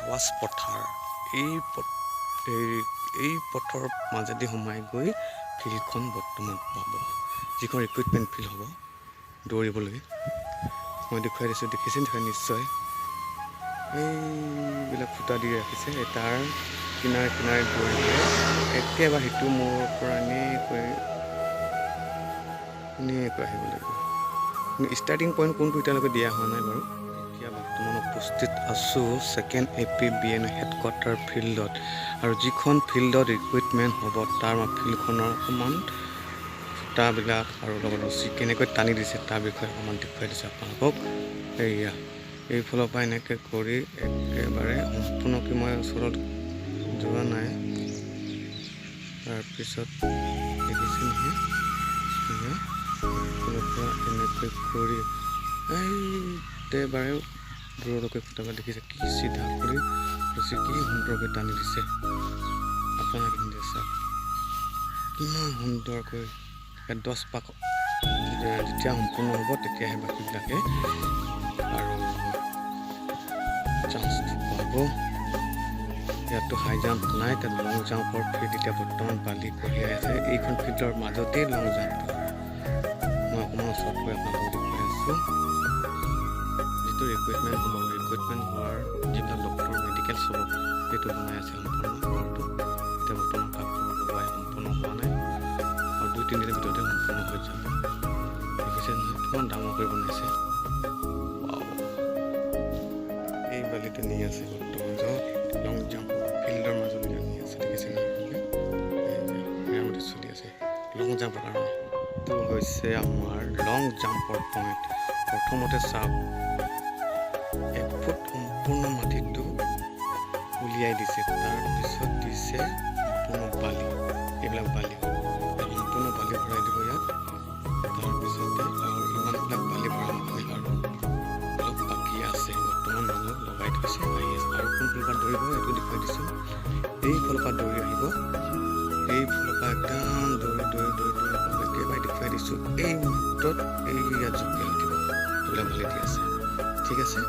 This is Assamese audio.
স্কোৱাছ পথাৰ। এই পথৰ মাজেদি সোমাই গৈ ফিল্ডখন বৰ্তমান পাব, যিখন ৰিক্ৰুইটমেণ্ট ফিল্ড হ'ব দৌৰিবলৈ। মই দেখুৱাই দিছোঁ, দেখিছে নহয় নিশ্চয়। এইবিলাক ফুটা দি ৰাখিছে, তাৰ কিনাৰে কিনাৰে দৌৰিলে একেবাৰে সিটো মূৰৰ পৰা এনেকৈ আহিব লাগিব। কিন্তু ষ্টাৰ্টিং পইণ্ট কোনটো এতিয়ালৈকে দিয়া হোৱা নাই বাৰু। এতিয়া বৰ্তমান উপস্থিত আছোঁ ছেকেণ্ড APBN হেডকোৱাৰ্টাৰ ফিল্ডত, আৰু যিখন ফিল্ডত ৰিক্ৰুইটমেণ্ট হ'ব তাৰ ফিল্ডখনৰ অকণমান ফুটাবিলাক আৰু লগত ৰছী কেনেকৈ টানি দিছে তাৰ বিষয়ে অকণমান দেখুৱাই দিছোঁ আপোনালোকক। এইফালৰ পৰা এনেকৈ কৰি একেবাৰে সম্পূৰ্ণকৈ মই ওচৰত যোৱা নাই। তাৰপিছত দেখিছে নহয়, এইফালৰ পৰা এনেকৈ কৰি একেবাৰে দূৰলৈকে ফুটাব দেখিছে, কি চিধা কৰি ৰছী কি সুন্দৰকৈ টানি দিছে। আপোনালোকে চাওক কিমান সুন্দৰকৈ 10 পাক যেতিয়া সম্পূৰ্ণ হ'ব তেতিয়াহে বাকীবিলাকে আৰু চান্সটো পাব। ইয়াতো হাই জাম্প নাই, তাত লং জাম্পৰ ফিল্ড এতিয়া বৰ্তমান বালি কঢ়িয়াই আছে। এইখন ফিল্ডৰ মাজতেই লং জাম্পটো মই অকণমান ওচৰত গৈ আপোনালোকক দেখুৱাই আছোঁ। যিটো ৰিক্ৰুইটমেণ্ট হ'ব, ৰিক্ৰুইটমেণ্ট হোৱাৰ যিবিলাক ডক্টৰ মেডিকেল হ'ব সেইটো বনাই আছে সম্পূৰ্ণ ঘৰটো। এতিয়া বৰ্তমান কাপোৰ লগাই সম্পূৰ্ণ হোৱা নাই, আৰু 2-3 দিনৰ ভিতৰতে সম্পূৰ্ণ হৈ যাব। দেখিছে নহয় কিমান ডাঙৰকৈ বনাইছে। এই বালিটো নি আছে বৰ্তমান লং জাম্প ফিল্ডৰ মাজলৈ নি আছে, দেখিছে নহয় মেৰামতি চলি আছে লং জাম্পৰ কাৰণে। এইটো হৈছে আমাৰ লং জাম্পৰ পইণ্ট। প্ৰথমতে চাওক 1 ফুট সম্পূৰ্ণ মাটিটো উলিয়াই দিছে, তাৰপিছত দিছে সম্পূৰ্ণ বালি, এইবিলাক বালি সম্পূৰ্ণ বালি ভৰাই দিব ইয়াত। তাৰপিছতে আৰু ইমানবিলাক বালি ভৰাব আৰু অলপ বাকী আছে, বৰ্তমান মানুহ লগাই থৈছে আহি আছে। আৰু কোনফালৰ পৰা দৌৰিব এইটো দেখুৱাই দিছোঁ। এইফালৰ পৰা দৌৰি আহিব, এইফালৰ পৰা একদম দৌৰি একেবাৰে দেখুৱাই দিছোঁ। এই মুহূৰ্তত ইয়াত জোপিয়াই উঠিব, এইবিলাক বালি দি আছে। ঠিক আছে।